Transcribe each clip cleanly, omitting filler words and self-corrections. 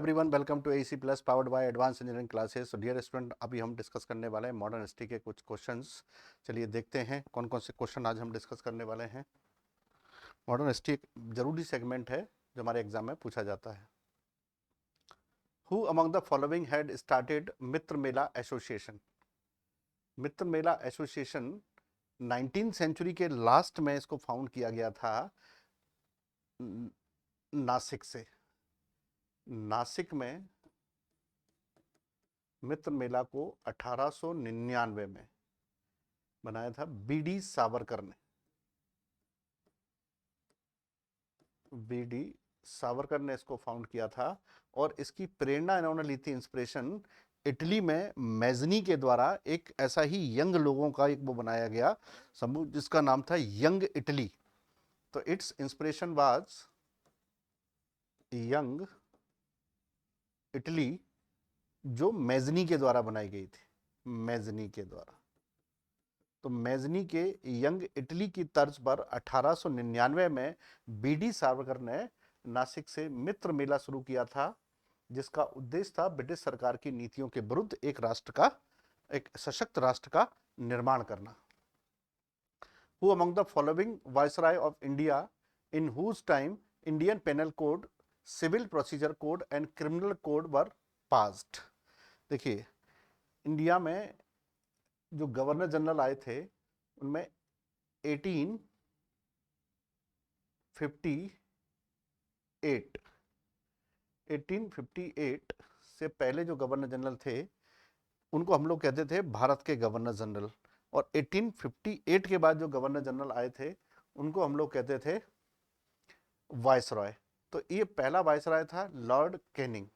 Everyone, welcome to AEC plus powered by advance engineering classes. Dear student, अभी हम discuss करने वाले हैं मॉडर्न हिस्ट्री के कुछ क्वेश्चंस। चलिए देखते हैं कौन कौन से क्वेश्चन आज हम डिस्कस करने वाले हैं। मॉडर्न हिस्ट्री एक जरूरी सेगमेंट है जो हमारे एग्जाम में पूछा जाता है। Who among the following had started Mitra Mela association? Mitra Mela association 19th century के लास्ट में इसको फाउंड किया गया था नासिक से। नासिक में मित्र मेला को 1899 में बनाया था बीडी सावरकर ने। बीडी सावरकर ने इसको फाउंड किया था और इसकी प्रेरणा इन्होंने ली थी, इंस्पिरेशन, इटली में मैजनी के द्वारा एक ऐसा ही यंग लोगों का एक वो बनाया गया समूह जिसका नाम था यंग इटली। तो it's inspiration was young Italy, जो मैजनी के द्वारा बनाई गई थी, मैजनी के द्वारा। तो मैजनी के यंग इटली की तर्ज पर 1899 में बीडी सावरकर ने नासिक से मित्र मेला शुरू किया था, जिसका उद्देश्य था ब्रिटिश सरकार की नीतियों के विरुद्ध एक सशक्त राष्ट्र का निर्माण करना। Who among the following viceroy of India in whose time Indian Penal Code, Civil Procedure Code and Criminal Code were passed? देखिए, इंडिया में जो गवर्नर जनरल आए थे उनमें 1858 से पहले जो गवर्नर जनरल थे उनको हम लोग कहते थे भारत के गवर्नर जनरल, और 1858 के बाद जो गवर्नर जनरल आए थे उनको हम लोग कहते थे वाइसरॉय। तो ये पहला वाइसरॉय था लॉर्ड कैनिंग।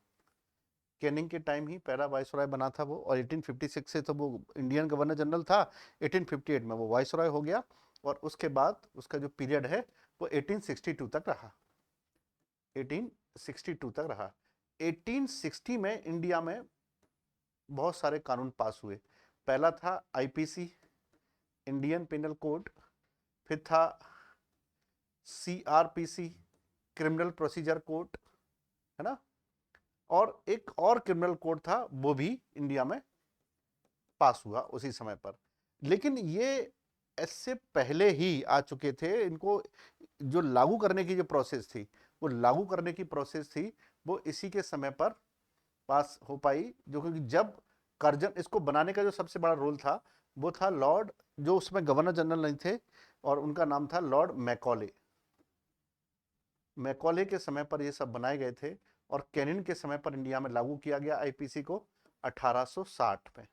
कैनिंग के टाइम ही पहला वाइसरॉय बना था वो, और 1856 से तो वो इंडियन गवर्नर जनरल था, 1858 में वो वाइसरॉय हो गया, और उसके बाद उसका जो पीरियड है वो 1862 तक रहा। 1862 तक रहा। 1860 में इंडिया में बहुत सारे कानून पास हुए। पहला था आईपीसी, इंडियन पिनल कोड, फिर था सीआरपीसी, क्रिमिनल प्रोसीजर कोड, है ना, और एक और क्रिमिनल कोड था वो भी इंडिया में पास हुआ उसी समय पर। लेकिन ये इससे पहले ही आ चुके थे। इनको जो लागू करने की जो प्रोसेस थी, वो लागू करने की प्रोसेस थी वो इसी के समय पर पास हो पाई, जो कि जब कर्जन, इसको बनाने का जो सबसे बड़ा रोल था वो था लॉर्ड, जो उसमें गवर्नर जनरल नहीं थे, और उनका नाम था लॉर्ड मैकॉले। मैकॉले के समय पर ये सब बनाए गए थे, और कैनिन के समय पर इंडिया में लागू किया गया आईपीसी को 1860 में।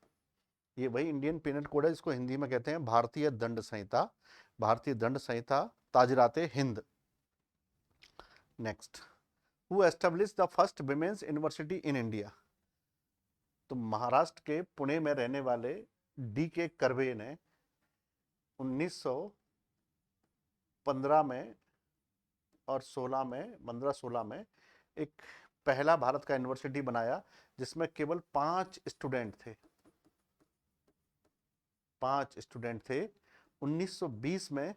ये वही इंडियन पिनल कोड है, इसको हिंदी में कहते हैं भारतीय दंड संहिता, भारतीय दंड संहिता, ताजराते हिंद। Next, who established the first women's university in India? तो महाराष्ट्र के पुणे में रहने वाले डी.के. कर्वे ने 1915 में और 15-16 में एक पहला भारत का यूनिवर्सिटी बनाया जिसमें केवल 5 स्टूडेंट थे। 5 स्टूडेंट थे। 1920 में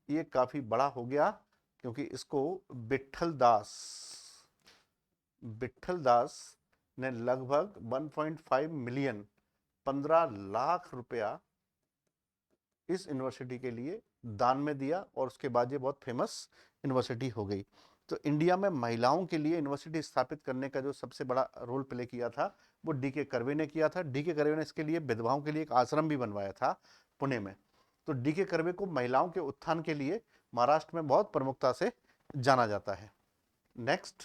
ये काफी बड़ा हो गया, क्योंकि इसको विट्ठल दास ने लगभग 1.5 मिलियन, 15 लाख रुपया इस यूनिवर्सिटी के लिए दान में दिया, और उसके बाद ये बहुत फेमस यूनिवर्सिटी हो गई। तो इंडिया में महिलाओं के लिए यूनिवर्सिटी स्थापित करने का जो सबसे बड़ा रोल प्ले किया था वो डी.के. कर्वे ने किया था। डी.के. कर्वे ने इसके लिए विधवाओं के लिए एक आश्रम भी बनवाया था पुणे में। तो डी.के. कर्वे को महिलाओं के उत्थान के लिए महाराष्ट्र में बहुत प्रमुखता से जाना जाता है। Next,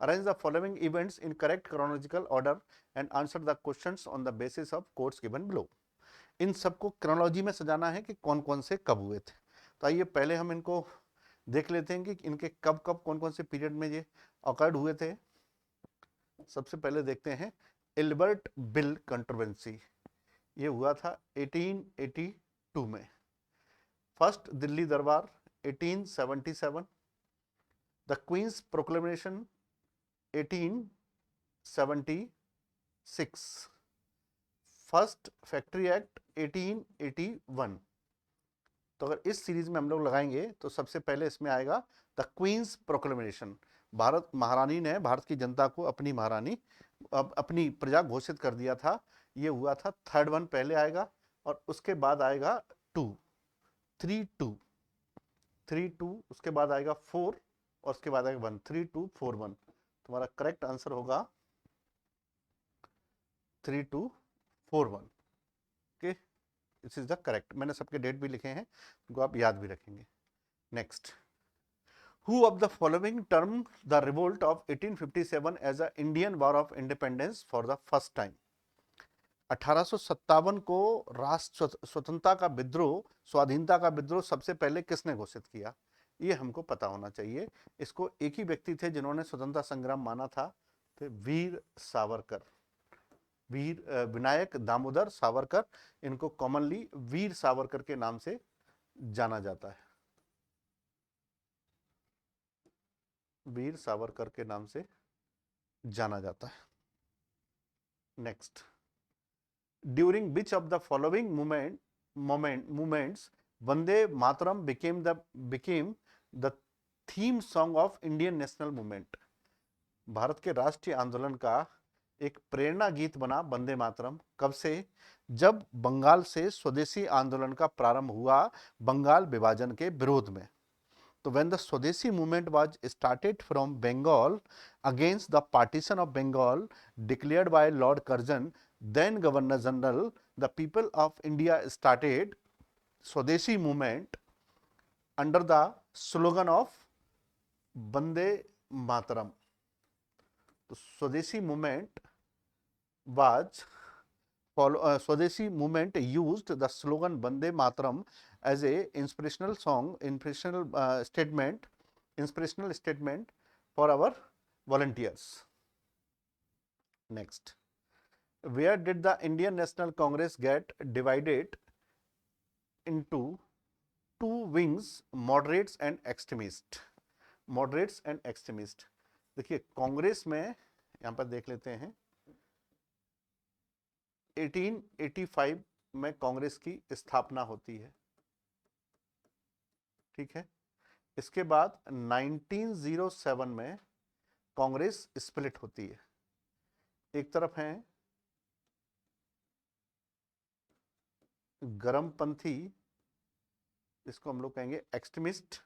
arrange the following events in correct chronological order and answer the questions on the basis of quotes given below. इन सबको क्रोनोलॉजी में सजाना है कि कौन कौन से कब हुए थे। तो आइए पहले हम इनको देख लेते हैं कि इनके कब कब कौन कौन से पीरियड में ये ऑकर्ड हुए थे। सबसे पहले देखते हैं इल्बर्ट बिल कंट्रोवर्सी। ये हुआ था 1882 में। First Delhi Darbar 1877, the queen's proclamation 1876, first factory act 1881। तो अगर इस सीरीज में हम लोग लगाएंगे तो सबसे पहले इसमें आएगा द क्वींस प्रोक्लेमेशन। भारत महारानी ने भारत की जनता को अपनी महारानी अपनी प्रजा घोषित कर दिया था। ये हुआ था, थर्ड वन पहले आएगा और उसके बाद आएगा 2, 3 2, 3 2, उसके बाद आएगा 4 और उसके बाद आएगा 1, 3 2 4 1। तुम्हारा करेक्ट आंसर होगा 3 2 4 1। Okay, this is the correct. मैंने सबके डेट भी लिखे हैं, उनको आप याद भी रखेंगे। Next, Who of the following termed the revolt of 1857 as a Indian War of Independence for the first time? 1857 को राष्ट्र स्वतंत्रता का विद्रोह, स्वाधीनता का विद्रोह सबसे पहले किसने घोषित किया? ये हमको पता होना चाहिए। इसको एक ही व्यक्ति थे जिन्होंने स्वतंत्रता संग्राम माना था, तो वीर सावरकर, वीर विनायक दामोदर सावरकर। इनको कॉमनली वीर सावरकर के नाम से जाना जाता है, वीर सावरकर के नाम से जाना जाता है। Next, during which of the following movements Vande Mataram became the theme song of Indian national movement? Bharat के राष्ट्रीय आंदोलन का एक प्रेरणा गीत बना वंदे मातरम। कब से? जब बंगाल से स्वदेशी आंदोलन का प्रारंभ हुआ, बंगाल विभाजन के विरोध में। तो when the Swadeshi movement was started from Bengal against the partition of Bengal declared by Lord Curzon, then Governor General, the people of India started Swadeshi movement under the slogan of Vande Mataram. तो स्वदेशी movement was Swadeshi movement used the slogan Vande Mataram as a inspirational song, inspirational statement for our volunteers. Next, where did the Indian National Congress get divided into two wings, moderates and extremists? Moderates and extremists. देखिए कांग्रेस में यहाँ पर देख लेते हैं, 1885 में कांग्रेस की स्थापना होती है, ठीक है। इसके बाद 1907 में कांग्रेस स्प्लिट होती है। एक तरफ हैं गरमपंथी, इसको हम लोग कहेंगे एक्सट्रीमिस्ट,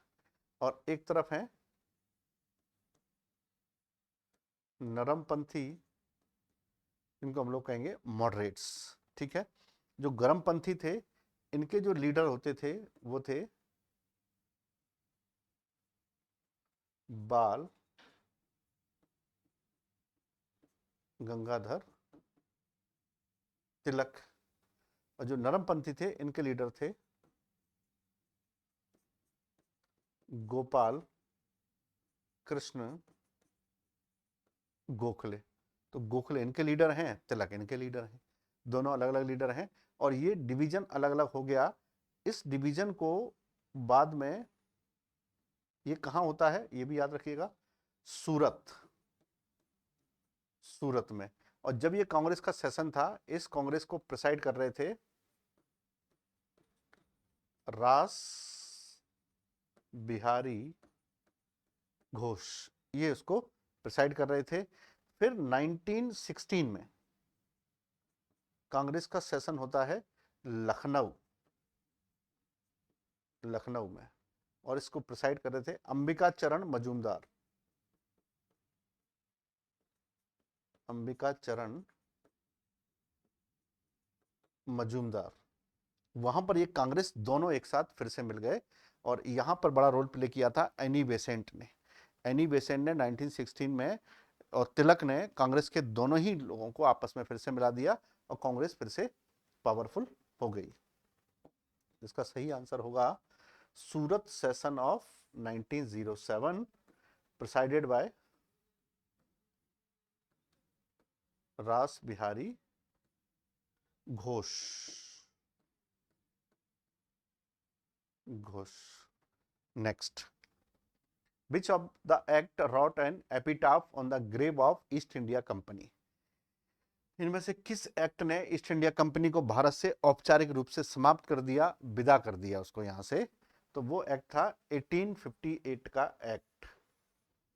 और एक तरफ हैं नरमपंथी, इनको हम लोग कहेंगे मॉडरेट्स, ठीक है। जो गरमपंथी थे, इनके जो लीडर होते थे वो थे बाल गंगाधर तिलक, और जो नरमपंथी थे इनके लीडर थे गोपाल कृष्ण गोखले। तो गोखले इनके लीडर हैं, तिलक इनके लीडर हैं, दोनों अलग अलग लीडर हैं। और ये डिवीजन अलग अलग हो गया। इस डिवीजन को बाद में ये कहाँ होता है ये भी याद रखिएगा, सूरत, सूरत में। और जब ये कांग्रेस का सेशन था, इस कांग्रेस को प्रिसाइड कर रहे थे रास बिहारी घोष, ये उसको प्रिसाइड कर रहे थे। फिर 1916 में कांग्रेस का सेशन होता है लखनऊ, लखनऊ में, और इसको प्रिसाइड कर रहे थे अंबिका चरण मजूमदार, अंबिका चरण मजूमदार। वहां पर ये कांग्रेस दोनों एक साथ फिर से मिल गए, और यहां पर बड़ा रोल प्ले किया था एनी बेसेंट ने। एनी बेसेंट ने 1916 में और तिलक ने कांग्रेस के दोनों ही लोगों को आपस में फिर से मिला दिया और कांग्रेस फिर से पावरफुल हो गई। इसका सही आंसर होगा सूरत सेशन ऑफ 1907 प्रिसाइडेड बाय रास Bihari Ghosh, Ghosh. Next, which of the act wrote an epitaph on the grave of East India Company? इनमें से किस एक्ट ने ईस्ट इंडिया कंपनी को भारत से औपचारिक रूप से समाप्त कर दिया, विदा कर दिया उसको यहां से? तो वो एक्ट था 1858 का एक्ट,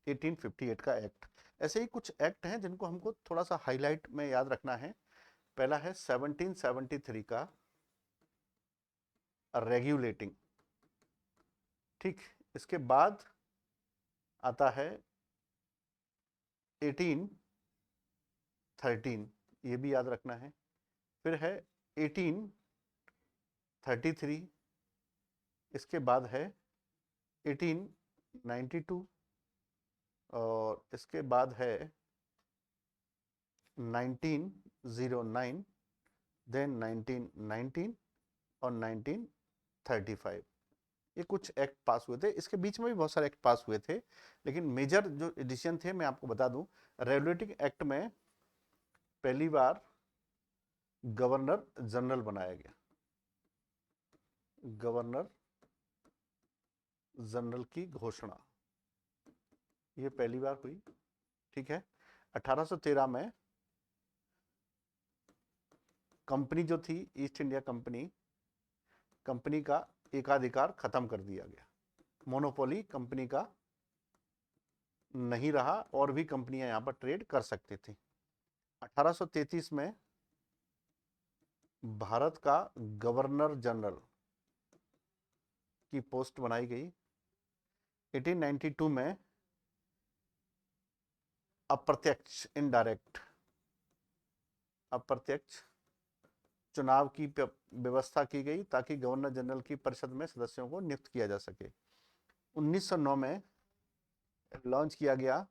1858 का एक्ट। ऐसे ही कुछ एक्ट हैं जिनको हमको थोड़ा सा हाईलाइट में याद रखना है। पहला है 1773 का रेगुलेटिंग, ठीक। इसके बाद आता है 1813, ये भी याद रखना है। फिर है 1833, इसके बाद है 1892, और इसके बाद है 1909, देन 1919 और 1935। ये कुछ एक्ट पास हुए थे। इसके बीच में भी बहुत सारे एक्ट पास हुए थे, लेकिन मेजर जो एडिशन थे मैं आपको बता दूं। रेगुलेटिंग एक्ट में पहली बार गवर्नर जनरल बनाया गया, गवर्नर जनरल की घोषणा ये पहली बार हुई, ठीक है। 1813 में कंपनी जो थी ईस्ट इंडिया कंपनी, कंपनी का एकाधिकार खत्म कर दिया गया, मोनोपोली कंपनी का नहीं रहा और भी कंपनियां यहां पर ट्रेड कर सकती थी। 1833 में भारत का गवर्नर जनरल की पोस्ट बनाई गई। 1892 में अप्रत्यक्ष इनडायरेक्ट अप्रत्यक्ष चुनाव की व्यवस्था की गई ताकि गवर्नर जनरल की परिषद में सदस्यों को नियुक्त किया जा सके। 1909 में लॉन्च किया गया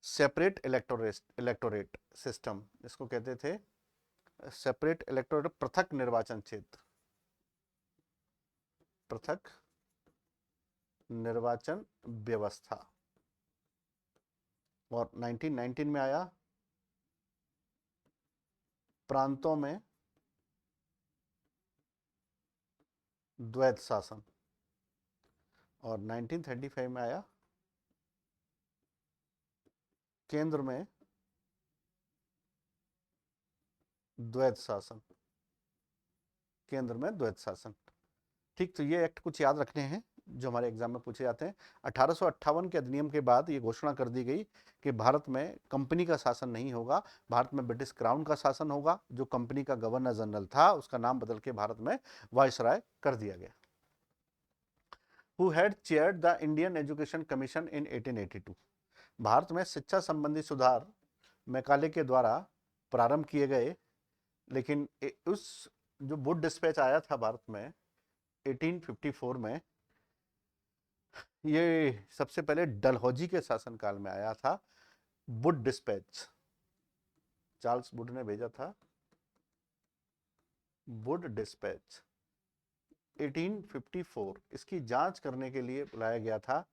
सेपरेट इलेक्टोरेट सिस्टम, जिसको कहते थे सेपरेट इलेक्टोरेट, पृथक निर्वाचन क्षेत्र, पृथक निर्वाचन व्यवस्था। और 1919 में आया प्रांतों में द्वैत शासन, और 1935 में आया केंद्र में द्वैत शासन, केंद्र में द्वैत शासन, ठीक। तो ये एक्ट कुछ याद रखने हैं जो हमारे एग्जाम में पूछे जाते हैं। 1858 के अधिनियम के बाद ये घोषणा कर दी गई कि भारत में कंपनी का शासन नहीं होगा, भारत में ब्रिटिश क्राउन का शासन होगा। जो कंपनी का गवर्नर जनरल था उसका नाम बदल के भारत में वायसराय कर दिया गया। Who had chaired the Indian education commission इन 1882? भारत में शिक्षा संबंधी सुधार मैकाले के द्वारा प्रारंभ किए गए, लेकिन उस जो वुड डिस्पैच आया था भारत में 1854 में, ये सबसे पहले डलहौजी के शासनकाल में आया था। वुड डिस्पैच चार्ल्स वुड ने भेजा था, वुड डिस्पैच 1854। इसकी जांच करने के लिए बुलाया गया था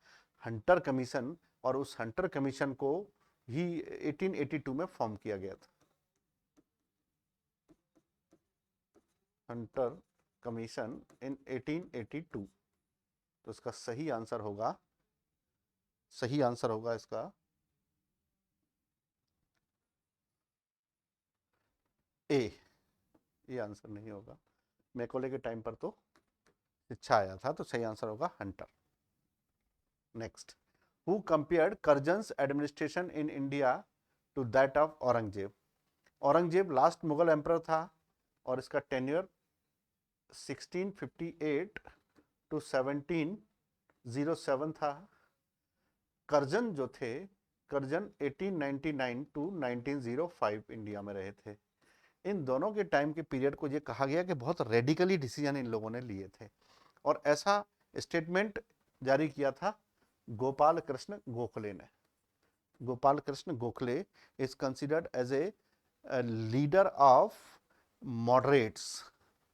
हंटर कमीशन, और उस हंटर कमीशन को ही 1882 में फॉर्म किया गया था। हंटर कमीशन इन 1882। तो इसका सही आंसर होगा इसका ए। ये आंसर नहीं होगा, मैकोले के टाइम पर तो शिक्षा आया था, तो सही आंसर होगा Hunter. Next, who compared Curzon's administration in India to that of Aurangzeb? Aurangzeb last Mughal emperor था और इसका टेन्योर 1658 टू 1707 था। कर्जन जो थे, कर्जन 1899 टू 1905 इंडिया में रहे थे। इन दोनों के टाइम के पीरियड को ये कहा गया कि बहुत रेडिकली डिसीजन इन लोगों ने लिए थे, और ऐसा स्टेटमेंट जारी किया था गोपाल कृष्ण गोखले ने। Gopal Krishna Gokhale is considered as a leader of moderates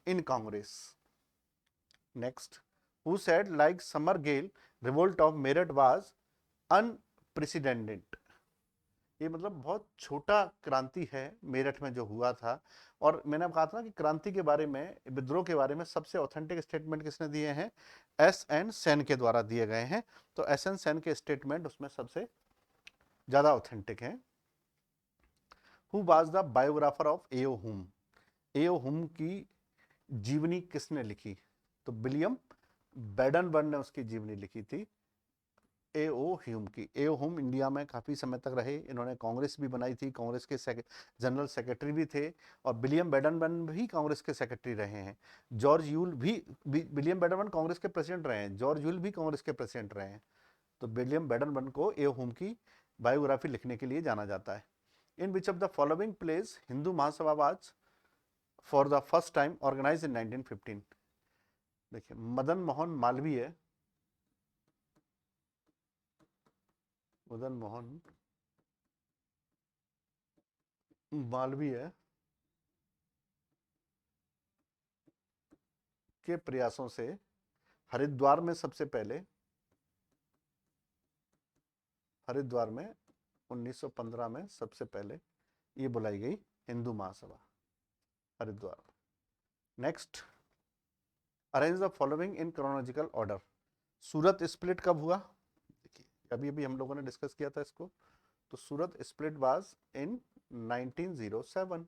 in Congress. Next, who said like summer gale revolt of Meerut was unprecedented? ये मतलब बहुत छोटा क्रांति है मेरठ में जो हुआ था। और मैंने कहा था ना कि क्रांति के बारे में, विद्रोह के बारे में सबसे ऑथेंटिक स्टेटमेंट किसने दिए हैं? एस.एन. सेन के द्वारा दिए गए हैं। तो एस.एन. सेन के स्टेटमेंट उसमें सबसे ज्यादा ऑथेंटिक हैं। Who was the biographer of A.O.. हुम? ए.ओ. हुम की जीवनी किसने लिखी? तो विलियम बेडनबर्न ने उसकी जीवनी लिखी थी। A.O. ह्यूम की। A.O. ह्यूम इंडिया में काफ़ी समय तक रहे, इन्होंने कांग्रेस भी बनाई थी, कांग्रेस के जनरल सेक्रेटरी भी थे, और विलियम बेडनबर्न भी कांग्रेस के सेक्रेटरी रहे हैं। जॉर्ज यूल भी विलियम बेडनबर्न कांग्रेस के प्रेसिडेंट रहे हैं, जॉर्ज यूल भी कांग्रेस के प्रेसिडेंट रहे हैं। तो विलियम बेडनबर्न को A.O. ह्यूम की बायोग्राफी लिखने के लिए जाना जाता है। In which of the following place Hindu Mahasabha was for the first time organise in 1915? देखिए, मदन मोहन मालवीय, मदन मोहन मालवीय के प्रयासों से हरिद्वार में सबसे पहले, हरिद्वार में 1915 में सबसे पहले ये बुलाई गई Hindu Mahasabha, Haridwar. Next, arrange the following in chronological order. Surat split कब हुआ? देखिए, अभी अभी हम लोगों ने डिस्कस किया था इसको। तो Surat split was in 1907,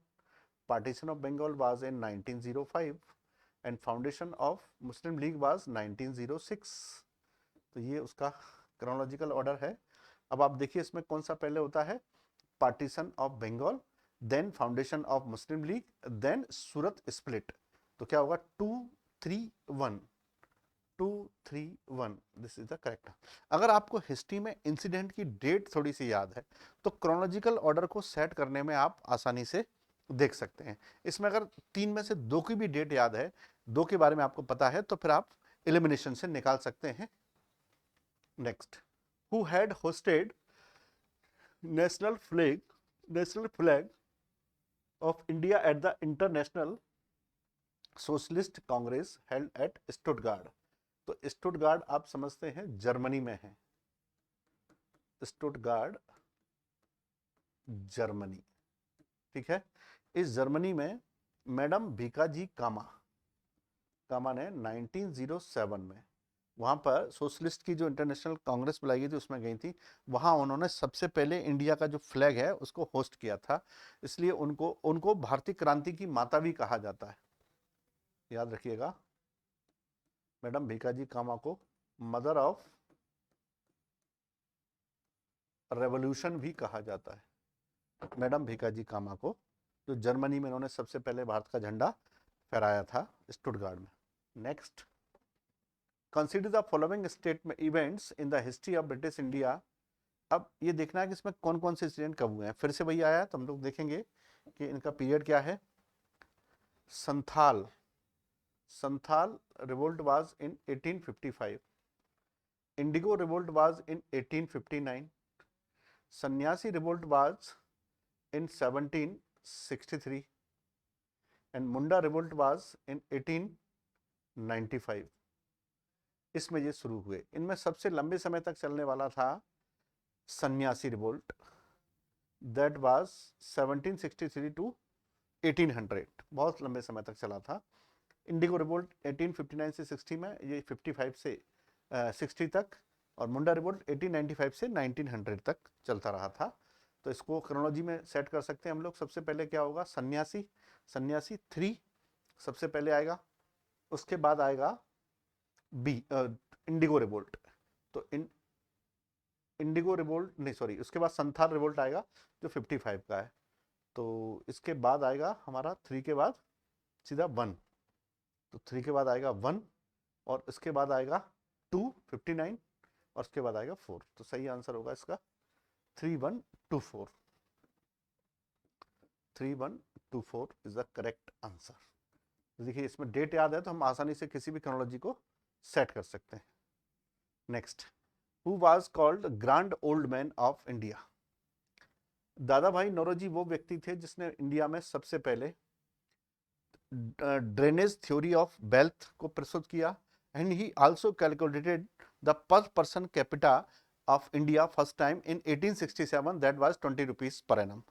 partition of Bengal was in 1905 and foundation of Muslim league was 1906। तो ये उसका क्रोनोलॉजिकल ऑर्डर है। अब आप देखिए इसमें कौन सा पहले होता है, partition of Bengal, then foundation of Muslim League, then Surat split. तो क्या होगा, 231, 231, दिस इज द करेक्ट। अगर आपको हिस्ट्री में इंसिडेंट की डेट थोड़ी सी याद है तो क्रोनोलॉजिकल ऑर्डर को सेट करने में आप आसानी से देख सकते हैं। इसमें अगर 3 में से 2 की भी डेट याद है, 2 के बारे में आपको पता है, तो फिर आप एलिमिनेशन से निकाल सकते हैं। Next, who had hosted national flag of India at the international socialist Congress held at Stuttgart? तो स्टुटगार्ड आप समझते हैं जर्मनी में है, स्टुटगार्ड जर्मनी, ठीक है। इस जर्मनी में मैडम भीकाजी कामा ने 1907 में वहां पर सोशलिस्ट की जो इंटरनेशनल कांग्रेस बुलाई गई थी उसमें गई थी। वहां उन्होंने सबसे पहले इंडिया का जो फ्लैग है उसको होस्ट किया था, इसलिए उनको भारतीय क्रांति की माता भी कहा जाता है, याद रखिएगा। मैडम भीकाजी कामा को मदर ऑफ रेवोल्यूशन भी कहा जाता है। मैडम भीकाजी कामा को, जो जर्मनी में इन्होंने सबसे पहले भारत का झंडा फहराया था स्टुटगार्ड में। Next, consider the following statement events in the history of British India. अब ये देखना है कि इसमें कौन कौन से इंसिडेंट कब हुए हैं। फिर से वही आया तो हम लोग देखेंगे कि इनका पीरियड क्या है। Santhal revolt was in 1855, Indigo revolt was in 1859, सन्यासी revolt was in 1763 and Munda revolt was in 1895। इसमें ये शुरू हुए। इनमें सबसे लंबे समय तक चलने वाला था सन्यासी रिवोल्ट, दैट वाज 1763 टू 1800, बहुत लंबे समय तक चला था। इंडिगो रिवोल्ट 1859 से 60 में, ये 55 से 60 तक, और मुंडा रिवोल्ट 1895 से 1900 तक चलता रहा था। तो इसको क्रोनोलॉजी में सेट कर सकते हैं हम लोग। सबसे पहले क्या होगा, सन्यासी 3 सबसे पहले आएगा, उसके बाद आएगा इंडिगो रिवोल्ट। तो इंडिगो रिवोल्ट नहीं, सॉरी, उसके बाद संथाल रिवोल्ट आएगा जो 55 का है। तो इसके बाद आएगा हमारा 3 के बाद सीधा 1, तो 3 के बाद आएगा 1, और इसके बाद आएगा 2 59, और उसके बाद आएगा 4। तो सही आंसर होगा इसका 3124। 3124 इज द करेक्ट आंसर। देखिए इसमें डेट याद है तो हम आसानी से किसी भी क्रोनोलॉजी को सेट कर सकते हैं। Next, who was called grand old man of India? दादा भाई नौरोजी वो व्यक्ति थे जिसने इंडिया में सबसे पहले ड्रेनेज थ्योरी ऑफ वेल्थ को प्रस्तुत किया, and he also calculated the पर person capita of India first time in 1867, that was 20 rupees per annum.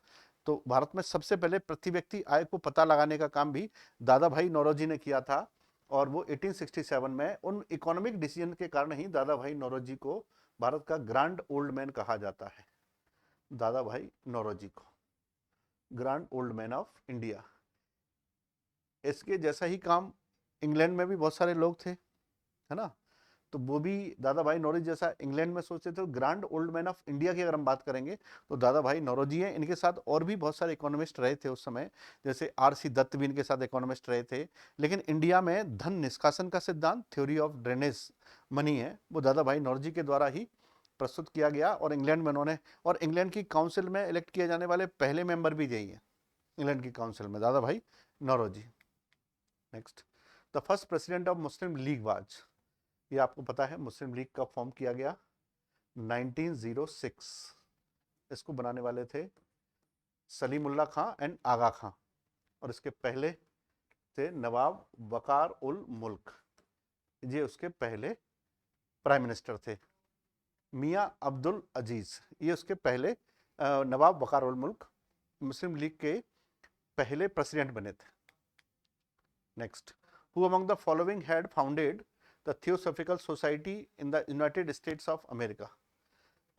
तो भारत में सबसे पहले प्रति व्यक्ति आय को पता लगाने का काम भी दादा भाई नौरोजी ने किया था, और वो 1867 में उन इकोनॉमिक डिसीजन के कारण ही दादा भाई नौरोजी को भारत का ग्रैंड ओल्ड मैन कहा जाता है। दादा भाई नौरोजी को grand old man of India. इसके जैसा ही काम इंग्लैंड में भी बहुत सारे लोग थे, है ना। तो वो भी दादा भाई नौरोजी जैसा इंग्लैंड में सोचते थे। Grand old man of India की अगर हम बात करेंगे तो दादा भाई नौरोजी हैं। इनके साथ और भी बहुत सारे इकोनॉमिस्ट रहे थे उस समय, जैसे आर.सी. दत्त भी इनके साथ इकोनॉमिस्ट रहे थे। लेकिन इंडिया में धन निष्कासन का सिद्धांत, थ्योरी ऑफ ड्रेनेज मनी है, वो दादा भाई नौरोजी के द्वारा ही प्रस्तुत किया गया। और इंग्लैंड में उन्होंने, और इंग्लैंड की काउंसिल में इलेक्ट किए जाने वाले पहले मेंबर भी यही है, इंग्लैंड की काउंसिल में Dadabhai Naoroji. Next, the first president of Muslim league was, ये आपको पता है मुस्लिम लीग कब फॉर्म किया गया, 1906। इसको बनाने वाले थे सलीमुल्लाह खां एंड आगा खां, और इसके पहले थे नवाब वकार उल मुल्क, ये उसके पहले प्राइम मिनिस्टर थे। मियां अब्दुल अजीज, ये उसके पहले नवाब वकार उल मुल्क मुस्लिम लीग के पहले प्रेसिडेंट बने थे। Next, who among the following had founded the theosophical society in the United states of America.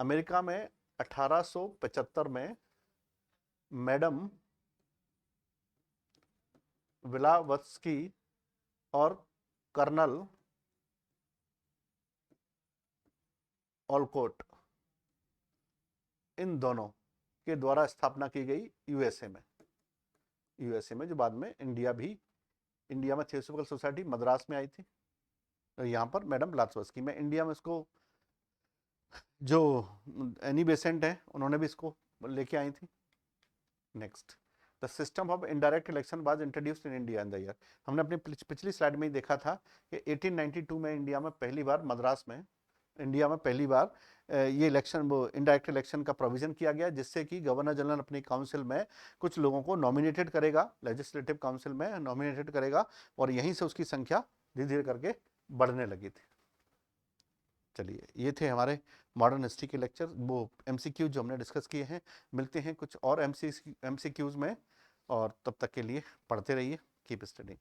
America में 1875 में मैडम विलावत्स्की और कर्नल ऑलकोट, इन दोनों के द्वारा स्थापना की गई यूएसए में, जो बाद में इंडिया में थियोसॉफिकल सोसाइटी मद्रास में आई थी। तो यहाँ पर मैडम ब्लात्सवर्स्की में, इंडिया में इसको जो एनी बेसेंट है उन्होंने भी इसको लेके आई थी। Next, the system of indirect election was introduced in India in the year, हमने अपनी पिछली स्लाइड में ही देखा था कि 1892 में इंडिया में पहली बार, मद्रास में इंडिया में पहली बार ये इलेक्शन, वो इनडायरेक्ट इलेक्शन का प्रोविजन किया गया, जिससे कि गवर्नर जनरल अपनी काउंसिल में कुछ लोगों को नॉमिनेटेड करेगा, लेजिस्लेटिव काउंसिल में नॉमिनेटेड करेगा, और यहीं से उसकी संख्या धीरे धीरे करके बढ़ने लगी थी। चलिए, ये थे हमारे मॉडर्न हिस्ट्री के लेक्चर, वो एमसीक्यू जो हमने डिस्कस किए हैं। मिलते हैं कुछ और एमसीक्यूज में, और तब तक के लिए पढ़ते रहिए, कीप स्टडिंग।